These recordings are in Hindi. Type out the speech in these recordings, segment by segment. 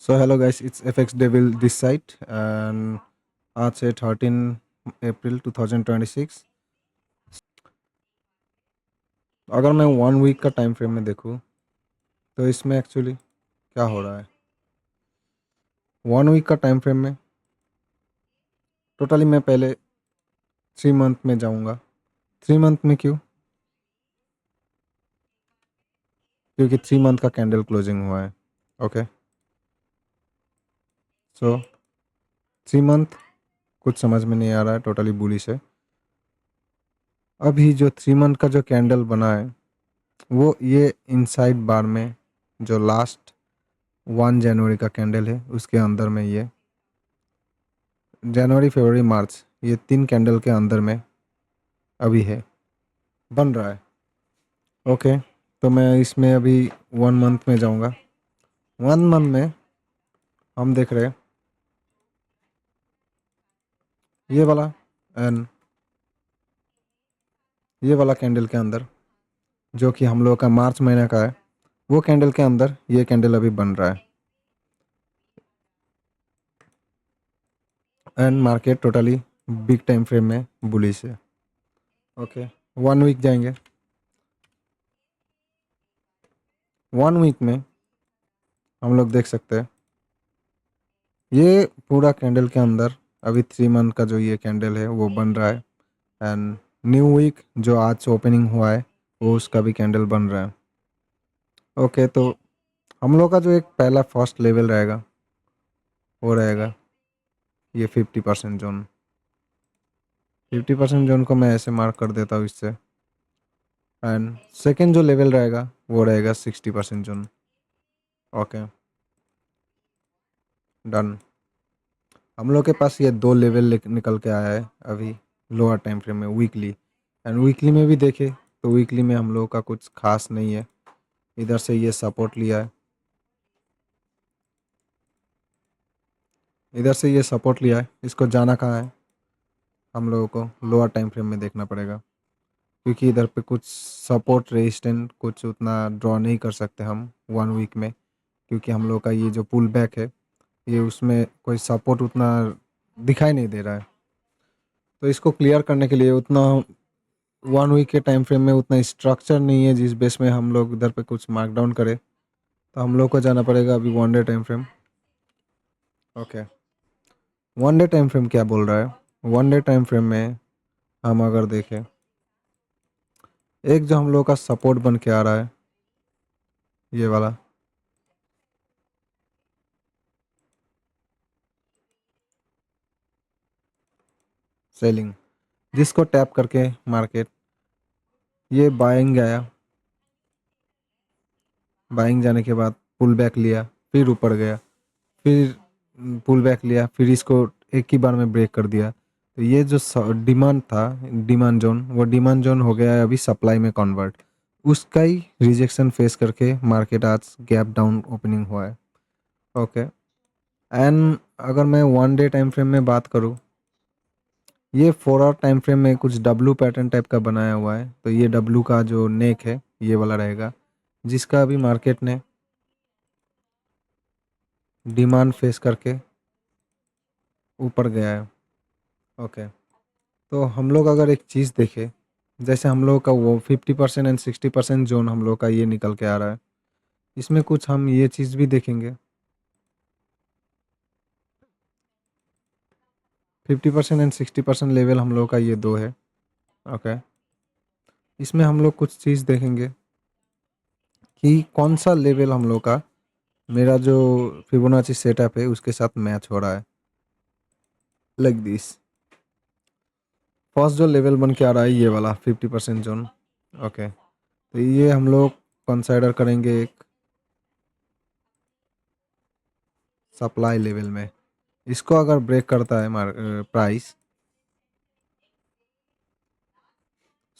So hello guys, it's FX devil this side and आज है 13 अप्रैल 2026। अगर मैं 1 वीक का टाइम फ्रेम में देखूँ तो इसमें एक्चुअली क्या हो रहा है। 1 वीक का टाइम फ्रेम में टोटली मैं पहले 3 मंथ में जाऊँगा। 3 मंथ में क्यों? क्योंकि 3 मंथ का कैंडल क्लोजिंग हुआ है। ओके, सो 3 मंथ कुछ समझ में नहीं आ रहा है, टोटली बुलिश है। अभी जो 3 मंथ का जो कैंडल बना है वो ये इनसाइड बार में जो लास्ट 1 जनवरी का कैंडल है उसके अंदर में, ये जनवरी फरवरी मार्च, ये 3 कैंडल के अंदर में अभी है, बन रहा है। ओके, तो मैं इसमें अभी 1 मंथ में जाऊंगा। 1 मंथ में हम देख रहे हैं ये वाला एंड ये वाला कैंडल के अंदर जो कि हम लोग का मार्च महीने का है, वो कैंडल के अंदर ये कैंडल अभी बन रहा है and market totally big time frame में बुलिश है। ओके, 1 वीक जाएंगे। 1 वीक में हम लोग देख सकते हैं ये पूरा कैंडल के अंदर अभी 3 मंथ का जो ये कैंडल है वो बन रहा है एंड न्यू वीक जो आज ओपनिंग हुआ है वो उसका भी कैंडल बन रहा है। ओके, तो हम लोग का जो एक पहला फर्स्ट लेवल रहेगा वो रहेगा ये 50% जोन। 50% जोन को मैं ऐसे मार्क कर देता हूँ इससे, एंड सेकेंड जो लेवल रहेगा वो रहेगा 60% जोन। Okay, done. हम लोग के पास ये 2 लेवल निकल के आया है अभी लोअर टाइम फ्रेम में, वीकली एंड वीकली में भी देखे तो वीकली में हम लोग का कुछ खास नहीं है। इधर से ये सपोर्ट लिया है, इधर से ये सपोर्ट लिया है, इसको जाना कहाँ है हम लोगों को लोअर टाइम फ्रेम में देखना पड़ेगा, क्योंकि इधर पे कुछ सपोर्ट रेजिस्टेंट कुछ उतना ड्रॉ नहीं कर सकते हम 1 वीक में, क्योंकि हम लोग का ये जो पुल बैक है ये उसमें कोई सपोर्ट उतना दिखाई नहीं दे रहा है। तो इसको क्लियर करने के लिए उतना 1 वीक के टाइम फ्रेम में उतना स्ट्रक्चर नहीं है जिस बेस में हम लोग इधर पे कुछ मार्क डाउन करें, तो हम लोग को जाना पड़ेगा अभी 1 day time frame. Okay, 1 day time frame क्या बोल रहा है? 1 डे टाइम फ्रेम में हम अगर देखें एक जो हम लोग का सपोर्ट बन के आ रहा है ये वाला, सेलिंग, जिसको टैप करके मार्केट ये बाइंग गया, बाइंग जाने के बाद पुल बैक लिया, फिर ऊपर गया, फिर पुल बैक लिया, फिर इसको एक ही बार में ब्रेक कर दिया। तो ये जो डिमांड था, डिमांड जोन, वो डिमांड जोन हो गया है अभी सप्लाई में कन्वर्ट। उसका ही रिजेक्शन फेस करके मार्केट आज गैप डाउन ओपनिंग हुआ है। ओके, एंड अगर मैं 1 डे टाइम फ्रेम में बात करूँ, ये 4 आवर टाइम फ्रेम में कुछ डब्लू पैटर्न टाइप का बनाया हुआ है। तो ये डब्लू का जो नेक है ये वाला रहेगा, जिसका अभी मार्केट ने डिमांड फेस करके ऊपर गया है। ओके, तो हम लोग अगर एक चीज़ देखें, जैसे हम लोग का वो 50% एंड 60% जोन हम लोग का ये निकल के आ रहा है, इसमें कुछ हम ये चीज़ भी देखेंगे। 50% एंड 60% लेवल हम लोग का ये दो है। ओके, इसमें हम लोग कुछ चीज़ देखेंगे कि कौन सा लेवल हम लोग का मेरा जो फिबोनाची सेटअप है उसके साथ मैच हो रहा है, लाइक दिस। फर्स्ट जो लेवल बन के आ रहा है ये वाला 50% जोन। ओके, तो ये हम लोग कंसाइडर करेंगे एक सप्लाई लेवल में। इसको अगर ब्रेक करता है प्राइस,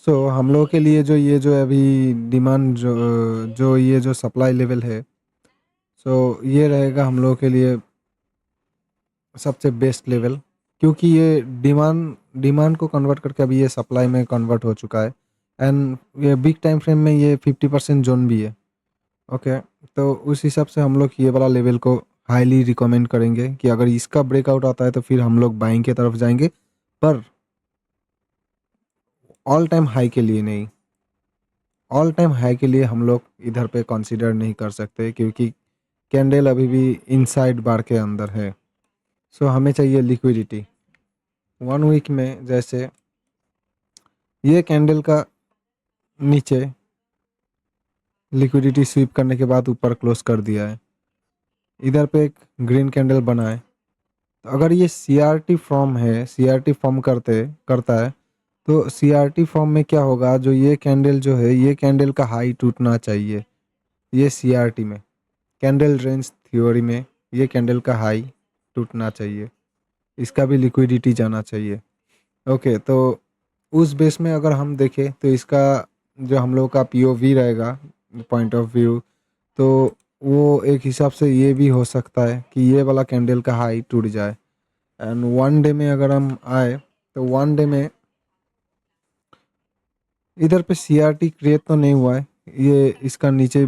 सो हम लोग के लिए जो ये जो अभी डिमांड जो ये जो सप्लाई लेवल है, सो ये रहेगा हम लोग के लिए सबसे बेस्ट लेवल, क्योंकि ये डिमांड डिमांड को कन्वर्ट करके अभी ये सप्लाई में कन्वर्ट हो चुका है एंड ये बिग टाइम फ्रेम में ये 50% जोन भी है। ओके, तो उस हिसाब से हम लोग ये वाला लेवल को हाईली रिकमेंड करेंगे कि अगर इसका ब्रेकआउट आता है तो फिर हम लोग बाइंग की तरफ जाएंगे, पर ऑल टाइम हाई के लिए नहीं। ऑल टाइम हाई के लिए हम लोग इधर पे कंसीडर नहीं कर सकते, क्योंकि कैंडल अभी भी इनसाइड बार के अंदर है। सो हमें चाहिए लिक्विडिटी। 1 वीक में जैसे ये कैंडल का नीचे लिक्विडिटी स्वीप करने के बाद ऊपर क्लोज कर दिया है, इधर पे एक ग्रीन कैंडल बना है। तो अगर ये सीआरटी फॉर्म है, सीआरटी फॉर्म करता है, तो सीआरटी फॉर्म में क्या होगा, जो ये कैंडल जो है, ये कैंडल का हाई टूटना चाहिए। ये सीआरटी में, कैंडल रेंज थ्योरी में, ये कैंडल का हाई टूटना चाहिए, इसका भी लिक्विडिटी जाना चाहिए। ओके, तो उस बेस में अगर हम देखें तो इसका जो हम लोग का पीओवी रहेगा, पॉइंट ऑफ व्यू, तो वो एक हिसाब से ये भी हो सकता है कि ये वाला कैंडल का हाई टूट जाए। एंड 1 डे में अगर हम आए तो 1 डे में इधर पे सीआरटी क्रिएट तो नहीं हुआ है, ये इसका नीचे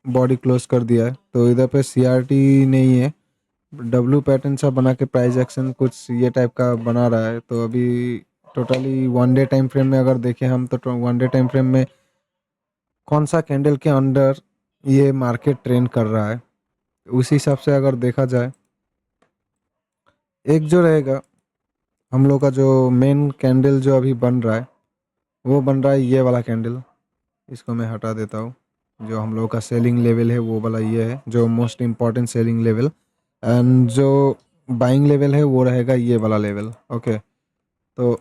बॉडी क्लोज कर दिया है, तो इधर पे सीआरटी नहीं है। डब्लू पैटर्न सा बना के प्राइस एक्शन कुछ ये टाइप का बना रहा है। तो अभी टोटली 1 डे टाइम फ्रेम में अगर देखें हम, तो 1 डे टाइम फ्रेम में कौन सा कैंडल के अंडर ये मार्केट ट्रेंड कर रहा है, उसी हिसाब से अगर देखा जाए, एक जो रहेगा हम लोग का जो मेन कैंडल जो अभी बन रहा है, वो बन रहा है ये वाला कैंडल। इसको मैं हटा देता हूँ। जो हम लोग का सेलिंग लेवल है वो वाला ये है, जो most important selling level. And जो बाइंग लेवल है वो रहेगा ये वाला लेवल। ओके, तो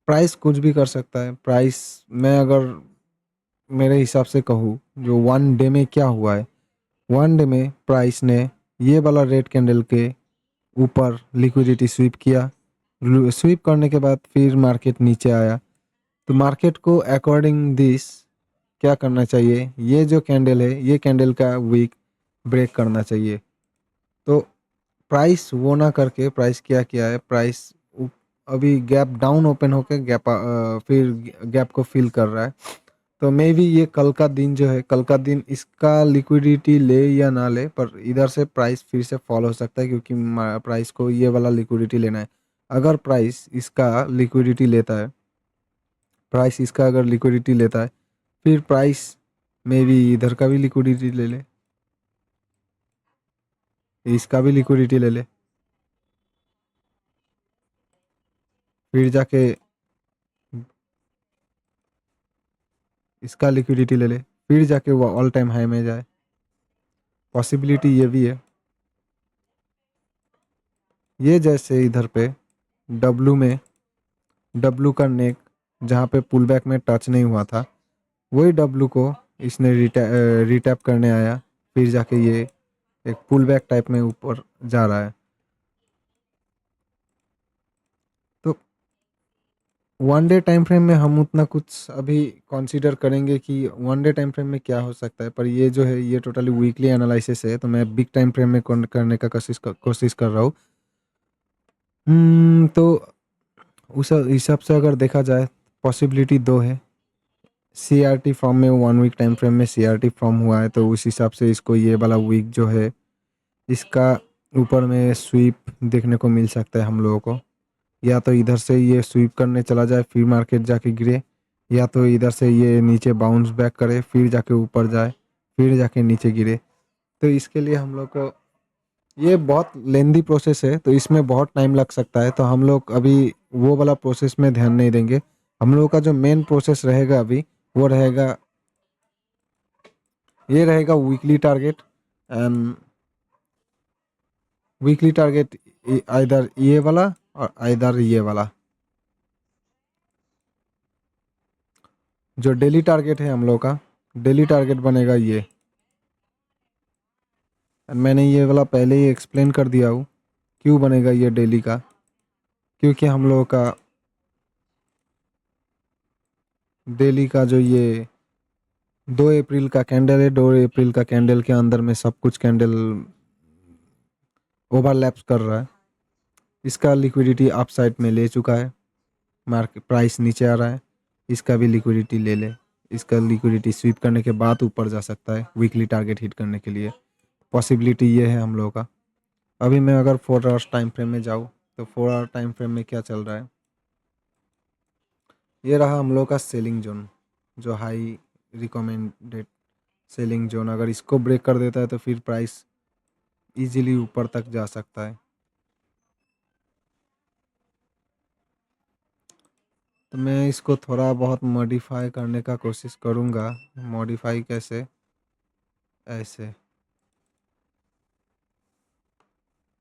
प्राइस कुछ भी कर सकता है। प्राइस मैं अगर मेरे हिसाब से कहूँ, जो 1 डे में क्या हुआ है, 1 डे में प्राइस ने ये वाला रेड कैंडल के ऊपर लिक्विडिटी स्वीप किया। स्वीप करने के बाद फिर मार्केट नीचे आया। तो मार्केट को अकॉर्डिंग दिस क्या करना चाहिए, ये जो कैंडल है ये कैंडल का वीक ब्रेक करना चाहिए। तो प्राइस वो ना करके प्राइस क्या किया है, प्राइस अभी गैप डाउन ओपन होकर फिर गैप को फिल कर रहा है। तो मे भी ये कल का दिन जो है, कल का दिन इसका लिक्विडिटी ले या ना ले, पर इधर से प्राइस फिर से फॉल हो सकता है, क्योंकि प्राइस को ये वाला लिक्विडिटी लेना है। अगर प्राइस इसका लिक्विडिटी लेता है, प्राइस इसका अगर लिक्विडिटी लेता है, फिर प्राइस में भी इधर का भी लिक्विडिटी ले ले, इसका भी लिक्विडिटी ले ले, फिर जाके इसका लिक्विडिटी ले ले, फिर जाके वो ऑल टाइम हाई में जाए। पॉसिबिलिटी ये भी है। ये जैसे इधर पे डब्लू में, डब्लू का नेक जहाँ पे पुल बैक में टच नहीं हुआ था, वही डब्लू को इसने रिटैप करने आया, फिर जाके ये एक पुल बैक टाइप में ऊपर जा रहा है। तो 1 डे टाइम फ्रेम में हम उतना कुछ अभी कंसीडर करेंगे कि 1 डे टाइम फ्रेम में क्या हो सकता है, पर ये जो है ये टोटली वीकली एनालिसिस है, तो मैं बिग टाइम फ्रेम में करने का कोशिश कर रहा हूँ। तो उस हिसाब से अगर देखा जाए, पॉसिबिलिटी दो है। सीआरटी फॉर्म में 1 वीक टाइम फ्रेम में सीआरटी फॉर्म हुआ है, तो उस हिसाब से इसको ये वाला वीक जो है, इसका ऊपर में स्वीप देखने को मिल सकता है हम लोगों को। या तो इधर से ये स्वीप करने चला जाए फिर मार्केट जाके गिरे, या तो इधर से ये नीचे बाउंस बैक करे फिर जाके ऊपर जाए, फिर जाके नीचे गिरे। तो इसके लिए हम लोग को ये बहुत लेंदी प्रोसेस है, तो इसमें बहुत टाइम लग सकता है। तो हम लोग अभी वो वाला प्रोसेस में ध्यान नहीं देंगे। हम लोग का जो मेन प्रोसेस रहेगा अभी, वो रहेगा, ये रहेगा weekly target. And weekly target either ये वाला और आइदर ये वाला। जो डेली टारगेट है हम लोग का, डेली टारगेट बनेगा ये। मैंने ये वाला पहले ही एक्सप्लेन कर दिया हूँ क्यों बनेगा ये डेली का, क्योंकि हम लोगों का डेली का जो ये 2 अप्रैल का कैंडल है, 2 अप्रैल का कैंडल के अंदर में सब कुछ कैंडल ओवरलैप्स कर रहा है। इसका लिक्विडिटी अप साइड में ले चुका है, मार्केट प्राइस नीचे आ रहा है, इसका भी लिक्विडिटी ले ले। इसका लिक्विडिटी स्वीप करने के बाद ऊपर जा सकता है वीकली टारगेट हिट करने के लिए। पॉसिबिलिटी ये है हम लोगों का। अभी मैं अगर 4 आवर्स टाइम फ्रेम में जाऊँ तो 4 आवर टाइम फ्रेम में क्या चल रहा है, ये रहा हम लोग का सेलिंग जोन, जो हाई रिकमेंडेड सेलिंग जोन। अगर इसको ब्रेक कर देता है तो फिर प्राइस इजीली ऊपर तक जा सकता है। तो मैं इसको थोड़ा बहुत मॉडिफाई करने का कोशिश करूँगा। मॉडिफाई कैसे, ऐसे,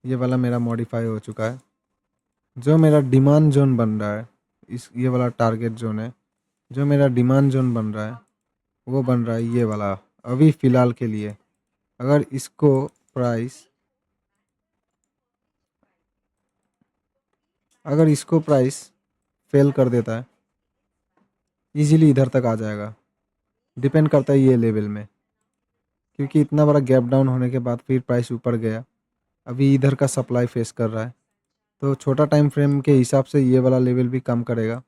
ये वाला मेरा मॉडिफाई हो चुका है। जो मेरा डिमांड जोन बन रहा है, इस ये वाला टारगेट जोन है। जो मेरा डिमांड जोन बन रहा है वो बन रहा है ये वाला, अभी फ़िलहाल के लिए। अगर इसको प्राइस अगर इसको प्राइस फेल कर देता है, इजीली इधर तक आ जाएगा। डिपेंड करता है ये लेवल में, क्योंकि इतना बड़ा गैप डाउन होने के बाद फिर प्राइस ऊपर गया। अभी इधर का सप्लाई फेस कर रहा है, तो छोटा टाइम फ्रेम के हिसाब से ये वाला लेवल भी कम करेगा।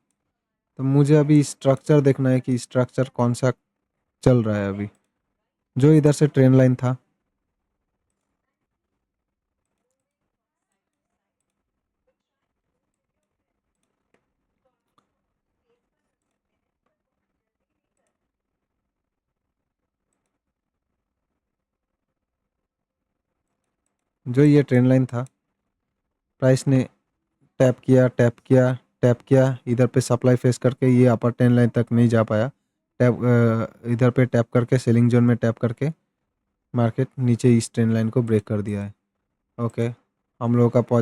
तो मुझे अभी स्ट्रक्चर देखना है कि स्ट्रक्चर कौन सा चल रहा है अभी। जो इधर से ट्रेंड लाइन था, जो ये ट्रेंड लाइन था, प्राइस ने टैप किया टैप किया टैप किया, इधर पे सप्लाई फेस करके ये अपर ट्रेंड लाइन तक नहीं जा पाया। इधर पे टैप करके सेलिंग जोन में टैप करके मार्केट नीचे इस ट्रेंड लाइन को ब्रेक कर दिया है। ओके, हम लोगों का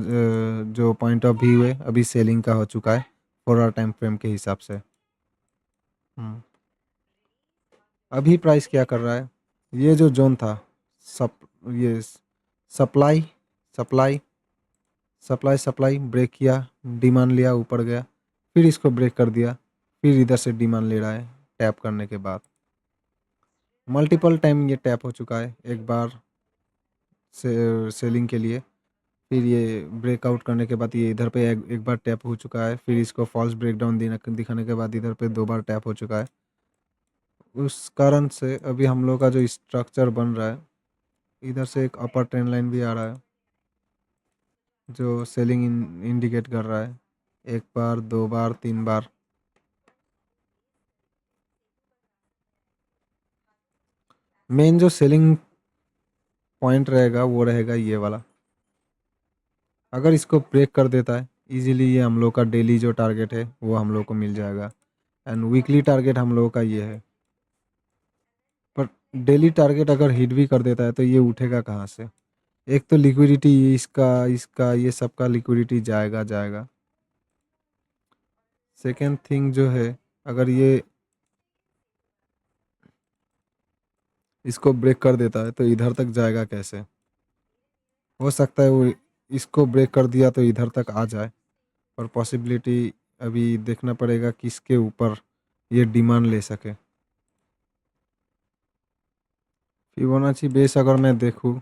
जो पॉइंट ऑफ व्यू है अभी सेलिंग का हो चुका है 4 आवर टाइम फ्रेम के हिसाब से। हम्म, अभी प्राइस क्या कर रहा है, ये जो जोन था, सप ये supply supply supply supply break किया, डिमांड लिया, ऊपर गया, फिर इसको ब्रेक कर दिया, फिर इधर से डिमांड ले रहा है टैप करने के बाद। मल्टीपल टाइम ये टैप हो चुका है, एक बार सेलिंग के लिए, फिर ये ब्रेकआउट करने के बाद ये इधर पे एक बार टैप हो चुका है, फिर इसको फॉल्स ब्रेकडाउन दिखाने के बाद इधर पे 2 बार टैप हो चुका है। उस कारण से अभी हम लोग का जो स्ट्रक्चर बन रहा है, इधर से एक अपर ट्रेंड लाइन भी आ रहा है जो सेलिंग इंडिकेट कर रहा है, एक बार, 2 बार, 3 बार। मेन जो सेलिंग पॉइंट रहेगा वो रहेगा ये वाला। अगर इसको ब्रेक कर देता है इजीली, ये हम लोग का डेली जो टारगेट है वो हम लोग को मिल जाएगा, एंड वीकली टारगेट हम लोगों का ये है। पर डेली टारगेट अगर हिट भी कर देता है तो ये उठेगा कहाँ से। एक तो लिक्विडिटी, इसका इसका ये सबका लिक्विडिटी जाएगा जाएगा। सेकेंड थिंग जो है, अगर ये इसको ब्रेक कर देता है तो इधर तक जाएगा कैसे। हो सकता है वो इसको ब्रेक कर दिया तो इधर तक आ जाए, और पॉसिबिलिटी अभी देखना पड़ेगा किसके ऊपर ये डिमांड ले सके। फिबोनाची बेस अगर मैं देखूँ,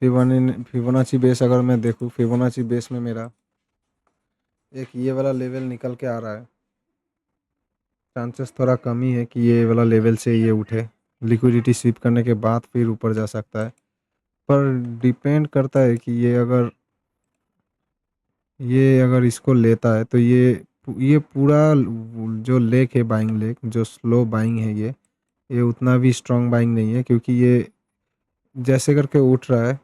फिबोनाची बेस अगर मैं देखूँ, फिबोनाची बेस में मेरा एक ये वाला लेवल निकल के आ रहा है। चांसेस थोड़ा कम ही है कि ये वाला लेवल से ये उठे, लिक्विडिटी स्वीप करने के बाद फिर ऊपर जा सकता है। पर डिपेंड करता है कि ये अगर इसको लेता है तो ये पूरा जो लेक है, बाइंग लेक, जो स्लो बाइंग है, ये उतना भी स्ट्रॉन्ग बाइंग नहीं है, क्योंकि ये जैसे करके उठ रहा है।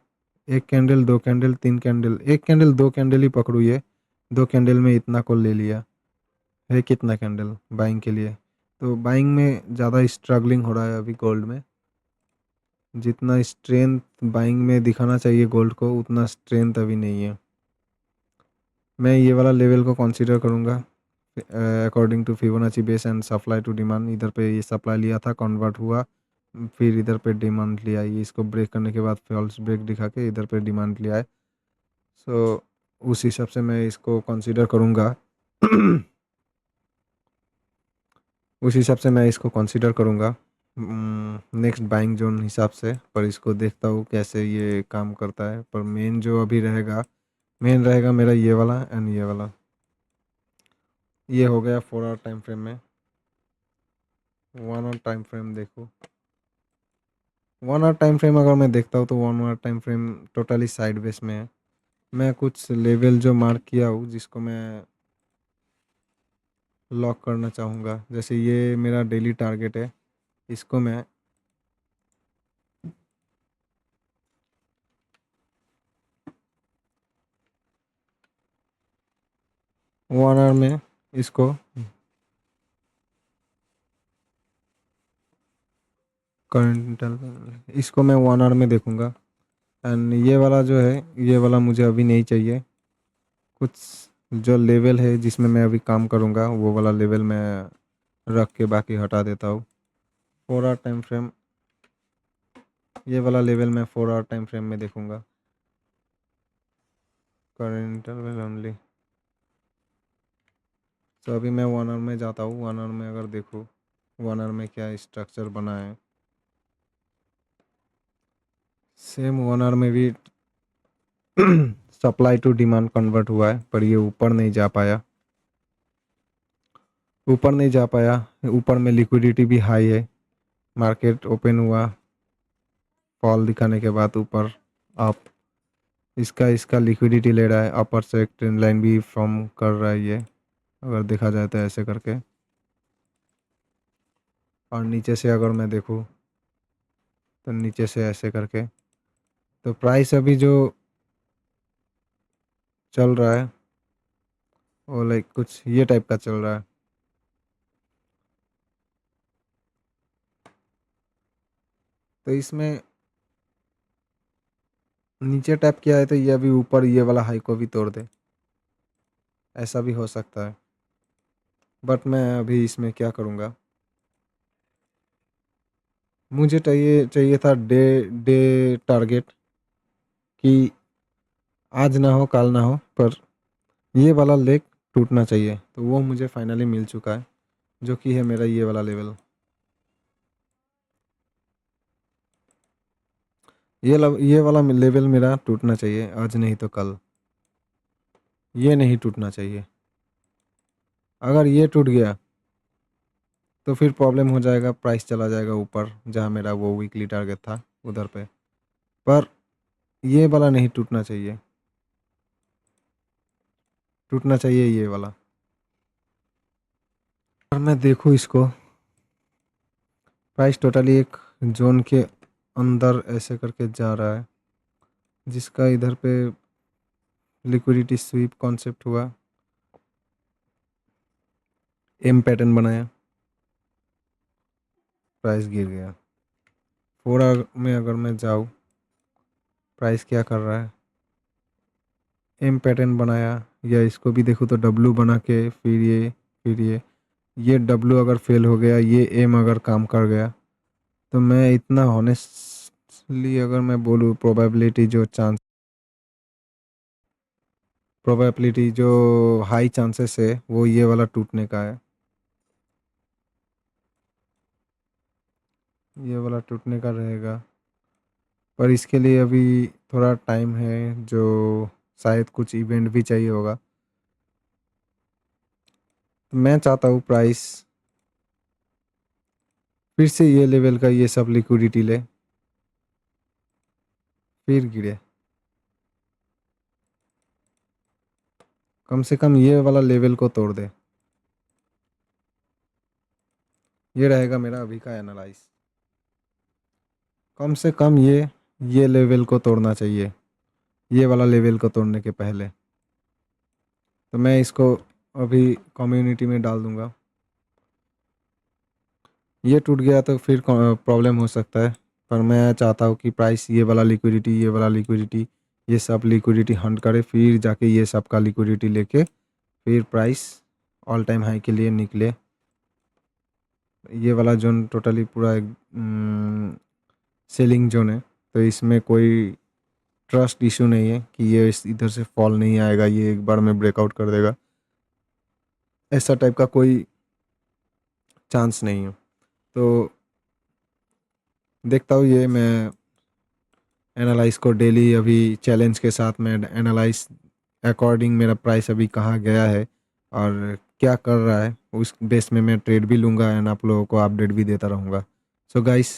एक कैंडल, 2 कैंडल, 3 कैंडल, एक कैंडल, 2 कैंडल ही पकड़ू, ये 2 कैंडल में इतना को ले लिया है। कितना कैंडल बाइंग के लिए, तो बाइंग में ज़्यादा स्ट्रगलिंग हो रहा है अभी गोल्ड में। जितना स्ट्रेंथ बाइंग में दिखाना चाहिए गोल्ड को, उतना स्ट्रेंथ अभी नहीं है। मैं ये वाला लेवल को कंसीडर करूँगा according to Fibonacci base and supply to demand. इधर पे ये सप्लाई लिया था, कन्वर्ट हुआ, फिर इधर पे डिमांड लिया, ये इसको ब्रेक करने के बाद फॉल्स ब्रेक दिखा के इधर पे डिमांड लिया है। सो उस हिसाब से मैं इसको कंसीडर करूँगा। उस हिसाब से मैं इसको कंसीडर करूँगा नेक्स्ट बाइंग जोन हिसाब से। पर इसको देखता हूँ कैसे ये काम करता है। पर मेन जो अभी रहेगा, मेन रहेगा मेरा ये वाला एंड ये वाला। ये हो गया 4 आवर टाइम फ्रेम में। 1 आवर टाइम फ्रेम देखो, वन आवर टाइम फ्रेम अगर मैं देखता हूँ तो one hour time frame totally side base में है। मैं कुछ लेवल जो मार्क किया हूँ जिसको मैं लॉक करना चाहूँगा, जैसे ये मेरा डेली टारगेट है, इसको मैं वन आवर में इसको करंट इसको मैं वन आवर में देखूँगा। एंड ये वाला जो है, ये वाला मुझे अभी नहीं चाहिए। कुछ जो लेवल है जिसमें मैं अभी काम करूँगा वो वाला लेवल मैं रख के बाकी हटा देता हूँ। 4 आवर टाइम फ्रेम, ये वाला लेवल मैं 4 आवर टाइम फ्रेम में देखूँगा। Current interval only. तो अभी मैं वन आवर में जाता हूँ। वन आवर में अगर देखूँ वन आवर में क्या स्ट्रक्चर बना है, सेम वन आवर में भी सप्लाई टू डिमांड कन्वर्ट हुआ है, पर ये ऊपर नहीं जा पाया। ऊपर नहीं जा पाया, ऊपर में लिक्विडिटी भी हाई है। मार्केट ओपन हुआ फॉल दिखाने के बाद ऊपर अप, इसका लिक्विडिटी ले रहा है। अपर से एक ट्रेंड लाइन भी फॉर्म कर रहा है ये, अगर देखा जाए तो ऐसे करके। और नीचे से अगर मैं देखूँ तो नीचे से ऐसे करके, तो प्राइस अभी जो चल रहा है वो लाइक कुछ ये टाइप का चल रहा है। तो इसमें नीचे टैप किया है तो ये अभी ऊपर ये वाला हाई को भी तोड़ दे, ऐसा भी हो सकता है। बट मैं अभी इसमें क्या करूँगा, मुझे चाहिए चाहिए था डे डे टारगेट कि आज ना हो कल ना हो, पर ये वाला लेग टूटना चाहिए। तो वो मुझे फाइनली मिल चुका है, जो कि है मेरा ये वाला लेवल। ये वाला लेवल मेरा टूटना चाहिए आज नहीं तो कल, ये नहीं टूटना चाहिए। अगर ये टूट गया तो फिर प्रॉब्लम हो जाएगा, प्राइस चला जाएगा ऊपर जहाँ मेरा वो वीकली टारगेट था उधर पे। पर ये वाला नहीं टूटना चाहिए, टूटना चाहिए ये वाला। और मैं देखूँ इसको, प्राइस टोटली एक जोन के अंदर ऐसे करके जा रहा है, जिसका इधर पे लिक्विडिटी स्वीप कॉन्सेप्ट हुआ, एम पैटर्न बनाया, प्राइस गिर गया। 4 आवर में अगर मैं जाऊँ, प्राइस क्या कर रहा है, एम पैटर्न बनाया, या इसको भी देखो तो डब्लू बना के फिर ये डब्लू अगर फेल हो गया, ये एम अगर काम कर गया, तो मैं इतना हॉनेस्टली अगर मैं बोलूँ, प्रोबेबिलिटी जो हाई चांसेस है वो ये वाला टूटने का है, ये वाला टूटने का रहेगा। पर इसके लिए अभी थोड़ा टाइम है, जो शायद कुछ इवेंट भी चाहिए होगा। तो मैं चाहता हूँ प्राइस फिर से ये लेवल का ये सब लिक्विडिटी ले, फिर गिरे। कम से कम ये वाला लेवल को तोड़ दे, ये रहेगा मेरा अभी का एनालाइज। कम से कम ये लेवल को तोड़ना चाहिए, ये वाला लेवल को तोड़ने के पहले। तो मैं इसको अभी कम्युनिटी में डाल दूंगा। ये टूट गया तो फिर प्रॉब्लम हो सकता है, पर मैं चाहता हूँ कि प्राइस ये वाला लिक्विडिटी, ये सब लिक्विडिटी हंट करे, फिर जाके ये सब का लिक्विडिटी लेके फिर प्राइस ऑल टाइम हाई के लिए निकले। ये वाला जोन टोटली पूरा एक सेलिंग जोन है, तो इसमें कोई ट्रस्ट इशू नहीं है कि ये इधर से फॉल नहीं आएगा, ये एक बार में ब्रेकआउट कर देगा, ऐसा टाइप का कोई चांस नहीं है। तो देखता हूँ ये मैं एनालाइज को डेली अभी चैलेंज के साथ मैं एनालाइज अकॉर्डिंग मेरा प्राइस अभी कहाँ गया है और क्या कर रहा है, उस बेस में मैं ट्रेड भी लूँगा एंड आप लोगों को अपडेट भी देता रहूँगा। So guys,